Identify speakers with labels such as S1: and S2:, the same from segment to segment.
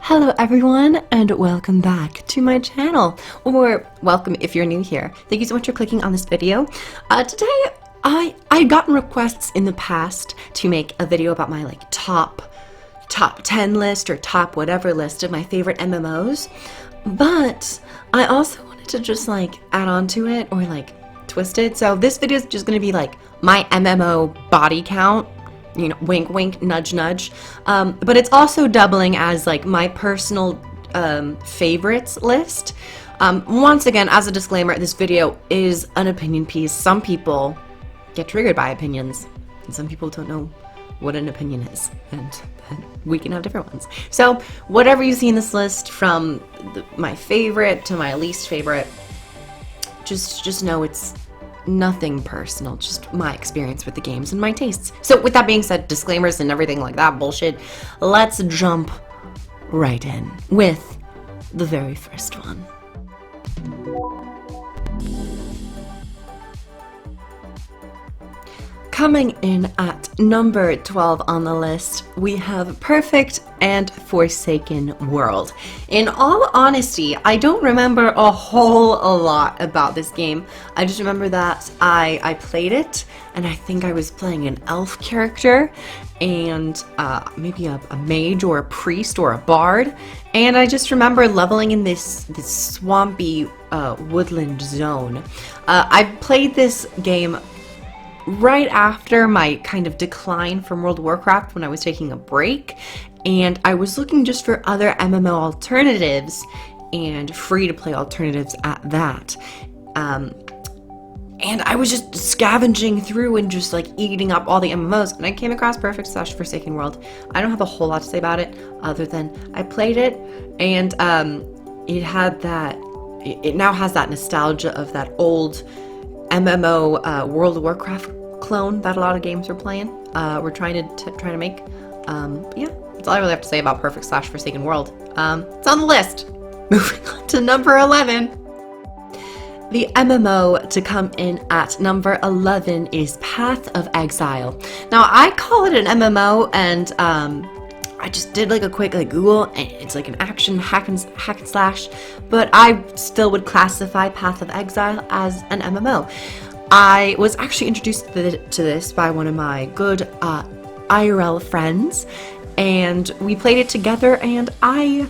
S1: Hello everyone and welcome back to my channel, or welcome if you're new here. Thank you so much for clicking on this video. Today I've gotten requests in the past to make a video about my top 10 list or top whatever list of my favorite MMOs, but I also wanted to just add on to it or twist it. So this video is just going to be my MMO body count. You know, wink wink, nudge nudge, but it's also doubling as my personal favorites list. Once again, as a disclaimer, this video is an opinion piece. Some people get triggered by opinions, and some people don't know what an opinion is, and we can have different ones. So whatever you see in this list, from my favorite to my least favorite, just know it's nothing personal, just my experience with the games and my tastes. So with that being said, disclaimers and everything like that bullshit, let's jump right in with the very first one. Coming in at number 12 on the list, we have Perfect and Forsaken World. In all honesty, I don't remember a whole lot about this game. I just remember that I played it, and I think I was playing an elf character, and maybe a mage or a priest or a bard, and I just remember leveling in this swampy woodland zone. I played this game right after my kind of decline from World of Warcraft, when I was taking a break, and I was looking just for other MMO alternatives and free-to-play alternatives at that. And I was just scavenging through and just eating up all the MMOs, and I came across Perfect/Forsaken World. I don't have a whole lot to say about it other than I played it, and it now has that nostalgia of that old MMO World of Warcraft clone that a lot of games are playing. We're trying to make. Yeah, that's all I really have to say about Perfect/Forsaken World. It's on the list. Moving on to number 11. The MMO to come in at number 11 is Path of Exile. Now I call it an MMO, and I just did a quick Google, and it's an action hack and slash, but I still would classify Path of Exile as an MMO. I was actually introduced to this by one of my good IRL friends, and we played it together, and I'm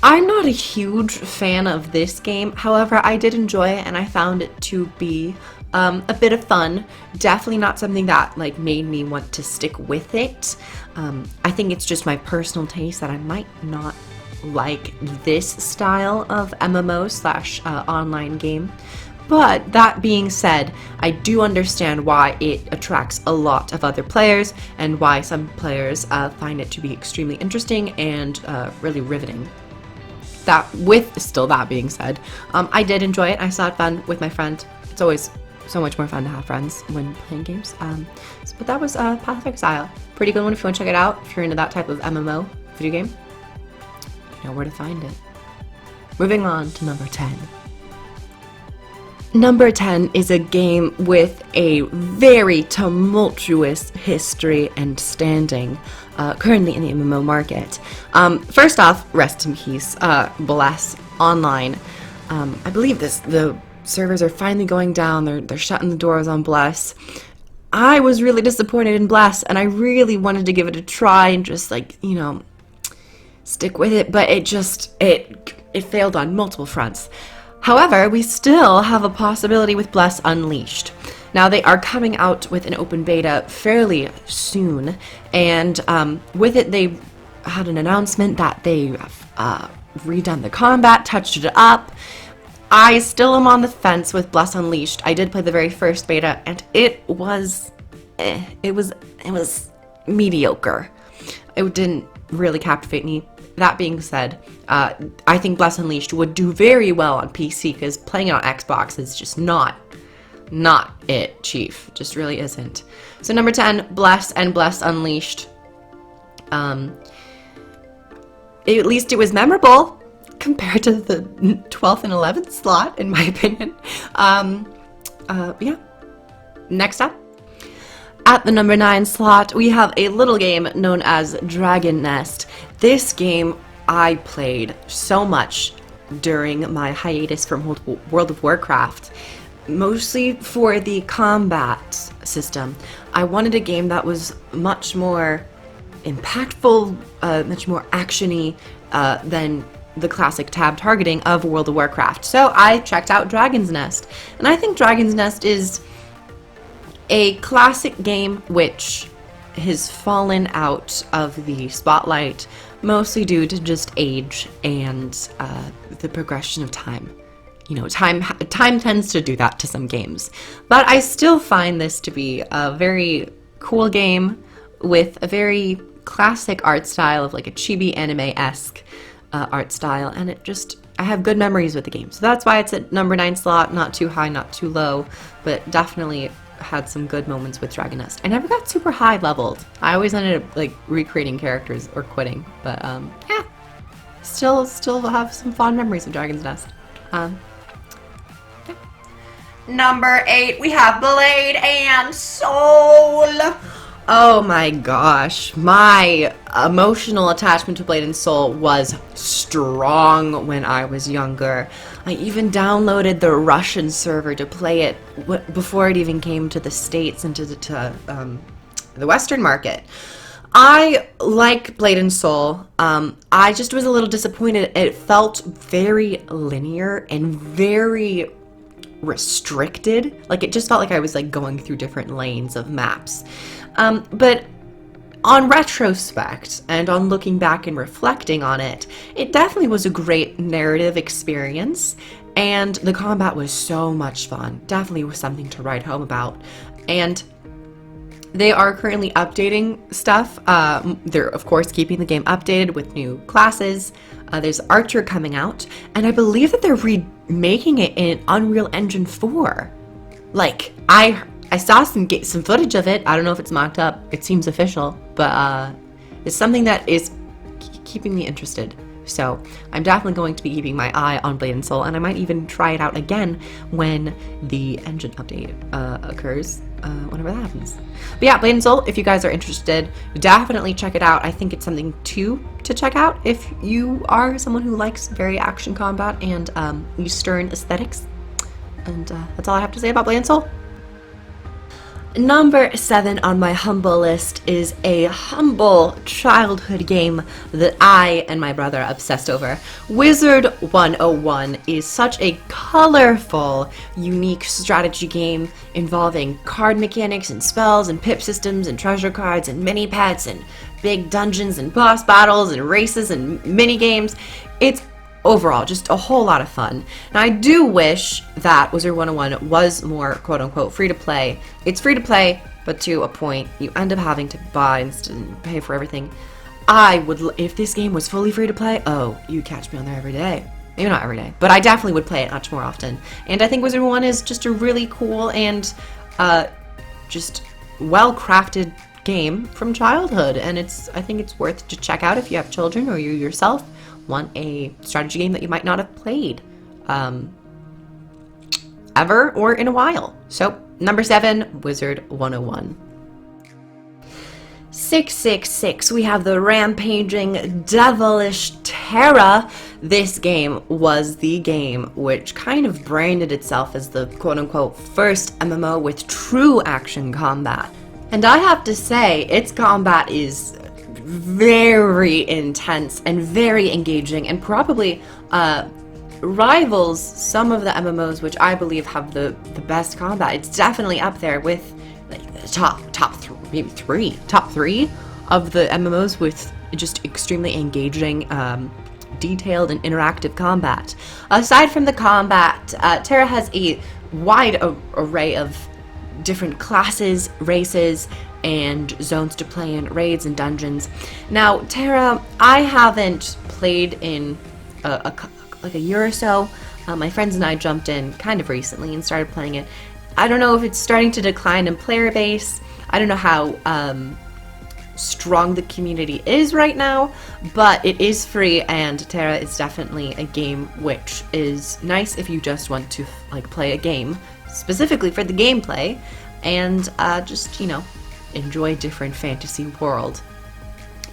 S1: not a huge fan of this game. However, I did enjoy it, and I found it to be a bit of fun. Definitely not something that made me want to stick with it. I think it's just my personal taste that I might not like this style of MMO/online game. But that being said, I do understand why it attracts a lot of other players, and why some players find it to be extremely interesting and really riveting. That being said, I did enjoy it. I saw it fun with my friend. It's always so much more fun to have friends when playing games. But that was Path of Exile. Pretty good one if you want to check it out. If you're into that type of MMO video game, you know where to find it. Moving on to number 10. Number 10 is a game with a very tumultuous history and standing currently in the MMO market. First off, rest in peace, Bless Online. I believe the servers are finally going down. They're shutting the doors on Bless. I was really disappointed in Bless, and I really wanted to give it a try and just stick with it, but it failed on multiple fronts. However, we still have a possibility with Bless Unleashed. Now, they are coming out with an open beta fairly soon, and with it they had an announcement that they redone the combat, touched it up. I still am on the fence with Bless Unleashed. I did play the very first beta, and it was mediocre. It didn't really captivate me. That being said, I think Bless Unleashed would do very well on PC, because playing it on Xbox is just not it, chief. Just really isn't. So number 10, Bless and Bless Unleashed. At least it was memorable compared to the 12th and 11th slot, in my opinion. Yeah. Next up, At the number 9 slot, we have a little game known as Dragon Nest. This game I played so much during my hiatus from World of Warcraft, mostly for the combat system. I wanted a game that was much more impactful, much more actiony than the classic tab targeting of World of Warcraft. So I checked out Dragon's Nest, and I think Dragon's Nest is a classic game which has fallen out of the spotlight mostly due to just age and the progression of time. You know, time tends to do that to some games. But I still find this to be a very cool game with a very classic art style of like a chibi anime-esque art style, and I have good memories with the game. So that's why it's at number 9 slot, not too high, not too low, but definitely had some good moments with Dragon Nest. I never got super high leveled. I always ended up like recreating characters or quitting, but yeah, still have some fond memories of Dragon's Nest. Yeah. Number 8, we have Blade and Soul. Oh my gosh, my emotional attachment to Blade and Soul was strong when I was younger. I even downloaded the Russian server to play it before it even came to the States and to the Western market. I like Blade and Soul. I just was a little disappointed. It felt very linear and very restricted. Like, it just felt like I was like going through different lanes of maps. But on retrospect and on looking back and reflecting on it, it definitely was a great narrative experience, and the combat was so much fun. Definitely was something to write home about. And they are currently updating stuff. They're, of course, keeping the game updated with new classes. There's Archer coming out, and I believe that they're remaking it in Unreal Engine 4. Like, I saw some footage of it. I don't know if it's mocked up. It seems official, but it's something that is keeping me interested. So I'm definitely going to be keeping my eye on Blade and Soul, and I might even try it out again when the engine update occurs, whenever that happens. But yeah, Blade and Soul, if you guys are interested, definitely check it out. I think it's something to check out if you are someone who likes very action combat and Eastern aesthetics. And that's all I have to say about Blade and Soul. Number 7 on my humble list is a humble childhood game that I and my brother obsessed over. Wizard 101 is such a colorful, unique strategy game involving card mechanics and spells and pip systems and treasure cards and mini pets and big dungeons and boss battles and races and mini games. It's overall just a whole lot of fun. And I do wish that Wizard 101 was more quote-unquote free-to-play. It's free-to-play, but to a point. You end up having to buy and pay for everything. I would, if this game was fully free-to-play, oh, you'd catch me on there every day. Maybe not every day, but I definitely would play it much more often. And I think Wizard 101 is just a really cool and just well-crafted game from childhood. And I think it's worth to check out if you have children or you yourself want a strategy game that you might not have played ever or in a while. So, number 7, Wizard 101. 666, we have the rampaging, devilish Terra. This game was the game which kind of branded itself as the quote-unquote first MMO with true action combat. And I have to say, its combat is very intense and very engaging, and probably rivals some of the MMOs which I believe have the best combat. It's definitely up there with like the top three of the MMOs with just extremely engaging, detailed and interactive combat. Aside from the combat, Terra has a wide array of different classes, races, and zones to play in, raids and dungeons. Now, Terra, I haven't played in like a year or so. My friends and I jumped in kind of recently and started playing it. I don't know if it's starting to decline in player base. I don't know how strong the community is right now, but it is free, and Terra is definitely a game which is nice if you just want to like play a game specifically for the gameplay and just, you know, enjoy a different fantasy world.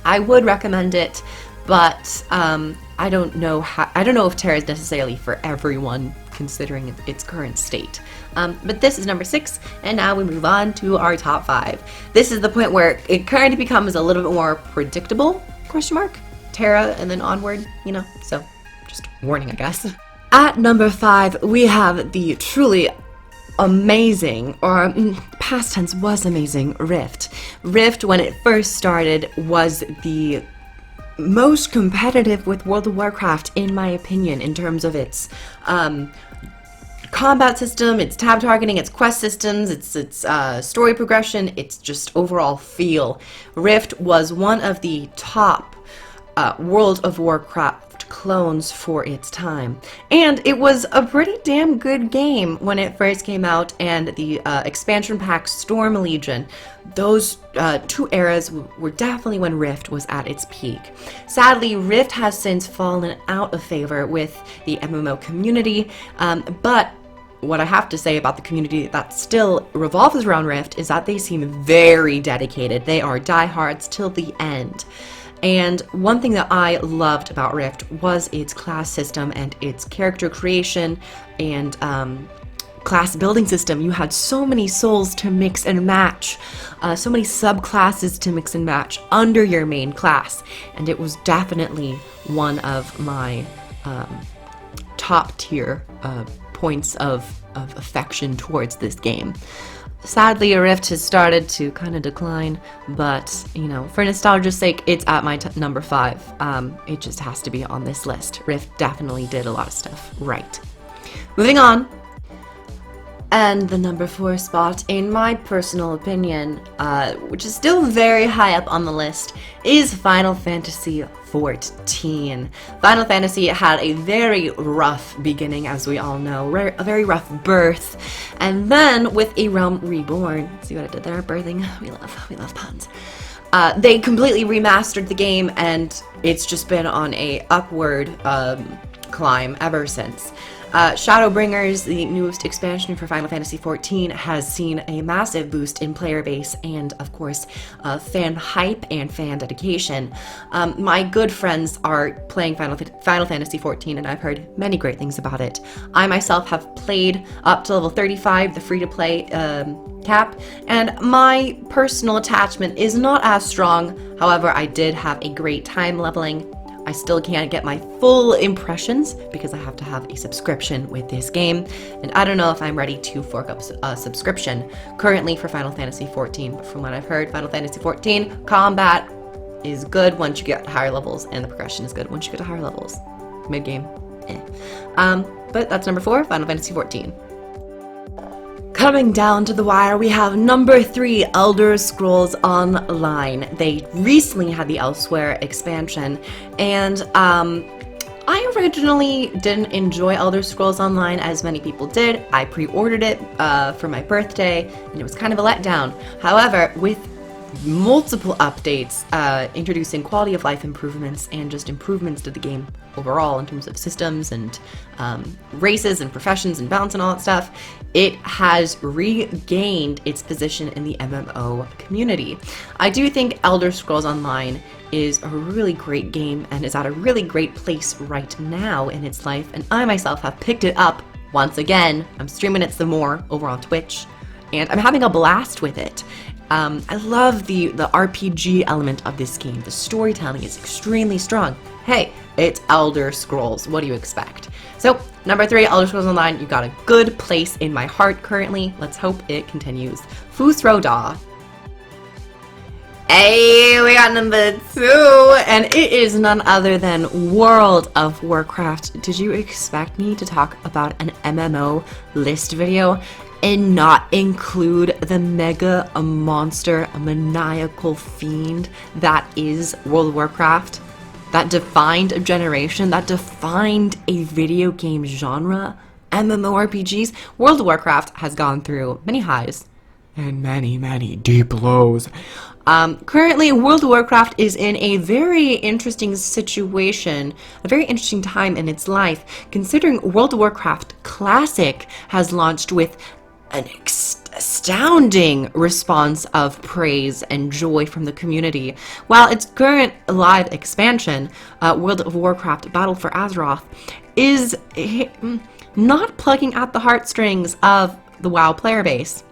S1: I would recommend it but I don't know if Terra is necessarily for everyone considering its current state. But this is number 6, and now we move on to our top 5. This is the point where it kind of becomes a little bit more predictable, question mark, Terra, and then onward, you know, so just warning, I guess. At number 5, we have the truly amazing, or past tense was amazing, Rift. Rift, when it first started, was the most competitive with World of Warcraft, in my opinion, in terms of its combat system, its tab targeting, its quest systems, its story progression, its just overall feel. Rift was one of the top World of Warcraft clones for its time, and it was a pretty damn good game when it first came out, and the expansion pack Storm Legion, those 2 eras were definitely when Rift was at its peak. Sadly, Rift has since fallen out of favor with the MMO community, but what I have to say about the community that still revolves around Rift is that they seem very dedicated. They are diehards till the end. And one thing that I loved about Rift was its class system and its character creation and class building system. You had so many souls to mix and match, so many subclasses to mix and match under your main class, and it was definitely one of my top tier points of affection towards this game. Sadly, Rift has started to kind of decline, but, you know, for nostalgia's sake, it's at my number 5. It just has to be on this list. Rift definitely did a lot of stuff right. Moving on. And the number 4 spot, in my personal opinion, which is still very high up on the list, is Final Fantasy XIV. Final Fantasy had a very rough beginning, as we all know, a very rough birth, and then with A Realm Reborn, see what I did there, birthing, we love puns. They completely remastered the game, and it's just been on a upward climb ever since. Shadowbringers, the newest expansion for Final Fantasy XIV, has seen a massive boost in player base and, of course, fan hype and fan dedication. My good friends are playing Final Fantasy XIV, and I've heard many great things about it. I myself have played up to level 35, the free-to-play cap, and my personal attachment is not as strong. However, I did have a great time leveling. I still can't get my full impressions because I have to have a subscription with this game, and I don't know if I'm ready to fork up a subscription currently for Final Fantasy XIV, but from what I've heard, Final Fantasy XIV combat is good once you get to higher levels, and the progression is good once you get to higher levels. Mid-game, but that's number 4, Final Fantasy XIV. Coming down to the wire, we have number 3, Elder Scrolls Online. They recently had the Elsewhere expansion, and I originally didn't enjoy Elder Scrolls Online as many people did. I pre-ordered it for my birthday, and it was kind of a letdown. However, with multiple updates introducing quality of life improvements and just improvements to the game overall in terms of systems and races and professions and balance and all that stuff, it has regained its position in the MMO community. I do think Elder Scrolls Online is a really great game and is at a really great place right now in its life, and I myself have picked it up once again. I'm streaming it some more over on Twitch, and I'm having a blast with it. I love the RPG element of this game. The storytelling is extremely strong. Hey, it's Elder Scrolls. What do you expect? So, number 3, Elder Scrolls Online. You got a good place in my heart currently. Let's hope it continues. Fusro Da. Hey, we got number 2, and it is none other than World of Warcraft. Did you expect me to talk about an MMO list video and not include the mega monster, a maniacal fiend that is World of Warcraft? That defined a generation, that defined a video game genre, MMORPGs. World of Warcraft has gone through many highs and many, many deep lows. Currently, World of Warcraft is in a very interesting situation, a very interesting time in its life, considering World of Warcraft Classic has launched with an astounding response of praise and joy from the community. While its current live expansion, World of Warcraft Battle for Azeroth, is not plugging at the heartstrings of the WoW player base.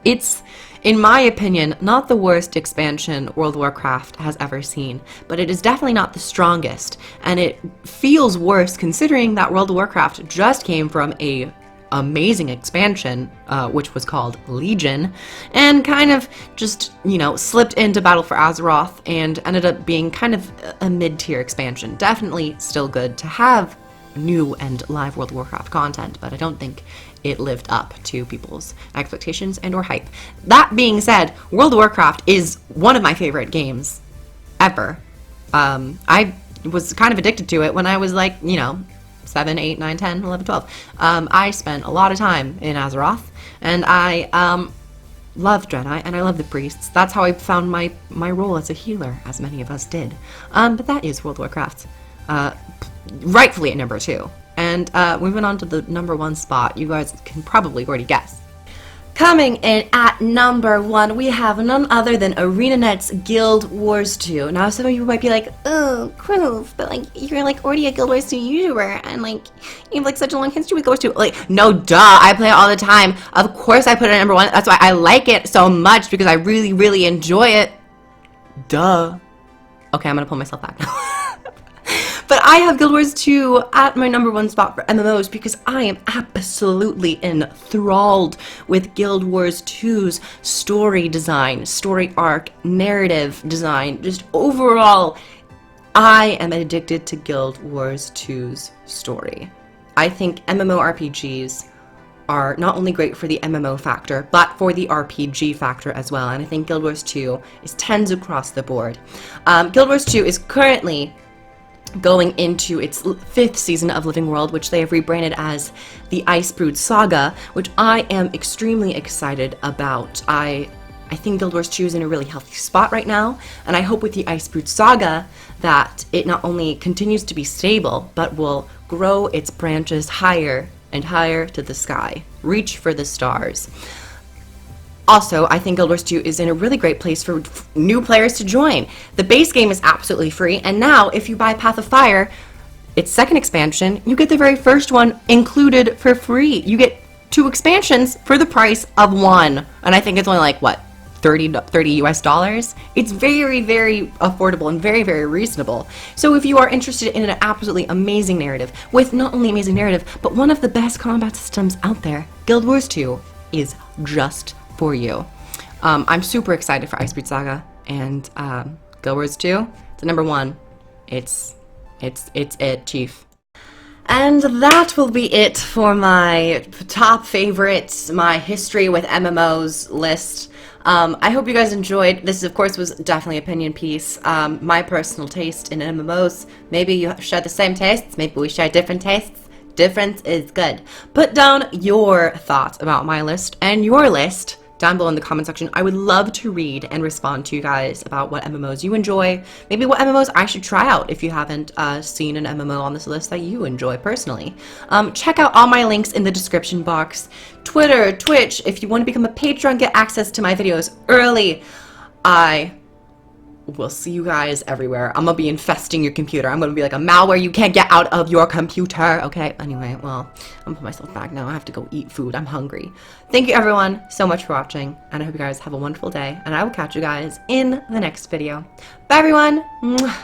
S1: It's, in my opinion, not the worst expansion World of Warcraft has ever seen, but it is definitely not the strongest, and it feels worse considering that World of Warcraft just came from a amazing expansion, which was called Legion, and kind of just, you know, slipped into Battle for Azeroth and ended up being kind of a mid-tier expansion. Definitely still good to have new and live World of Warcraft content, but I don't think it lived up to people's expectations and or hype. That being said, World of Warcraft is one of my favorite games ever. I was kind of addicted to it when I was like, you know, 7, 8, 9, 10, 11, 12. I spent a lot of time in Azeroth, and I love Jedi, and I love the priests. That's how I found my role as a healer, as many of us did. But that is World of Warcraft. Rightfully at number 2. And moving on to the number 1 spot, you guys can probably already guess. Coming in at number 1, we have none other than ArenaNet's Guild Wars 2. Now, some of you might be like, oh, Quinoof, but like, you're like already a Guild Wars 2 YouTuber, and like, you have like such a long history with Guild Wars 2. Like, no, duh, I play it all the time. Of course I put it at number 1. That's why I like it so much, because I really, really enjoy it. Duh. Okay, I'm gonna pull myself back now. But I have Guild Wars 2 at my number 1 spot for MMOs because I am absolutely enthralled with Guild Wars 2's story design, story arc, narrative design. Just overall, I am addicted to Guild Wars 2's story. I think MMORPGs are not only great for the MMO factor, but for the RPG factor as well. And I think Guild Wars 2 is 10s across the board. Guild Wars 2 is currently going into its 5th season of Living World, which they have rebranded as the Icebrood Saga, which I am extremely excited about. I think Guild Wars 2 is in a really healthy spot right now, and I hope with the Icebrood Saga that it not only continues to be stable, but will grow its branches higher and higher to the sky. Reach for the stars. Also, I think Guild Wars 2 is in a really great place for new players to join. The base game is absolutely free, and now if you buy Path of Fire, its 2nd expansion, you get the very first one included for free. You get 2 expansions for the price of 1. And I think it's only like, what, 30 US dollars? It's very, very affordable and very, very reasonable. So if you are interested in an absolutely amazing narrative, with not only amazing narrative, but one of the best combat systems out there, Guild Wars 2 is just for you. I'm super excited for Icebrood Saga, and Guild Wars 2, it's number 1. It's it, Chief. And that will be it for my top favorites, my history with MMOs list. I hope you guys enjoyed. This, of course, was definitely an opinion piece. My personal taste in MMOs. Maybe you share the same tastes. Maybe we share different tastes. Difference is good. Put down your thoughts about my list and your list down below in the comment section. I would love to read and respond to you guys about what MMOs you enjoy, maybe what MMOs I should try out if you haven't seen an MMO on this list that you enjoy personally. Check out all my links in the description box. Twitter, Twitch, if you want to become a patron, get access to my videos early. I will see you guys everywhere. I'm gonna be infesting your computer. I'm gonna be like a malware you can't get out of your computer, okay? Anyway, well, I'm gonna put myself back now. I have to go eat food. I'm hungry. Thank you everyone so much for watching, and I hope you guys have a wonderful day, and I will catch you guys in the next video. Bye everyone! Mwah.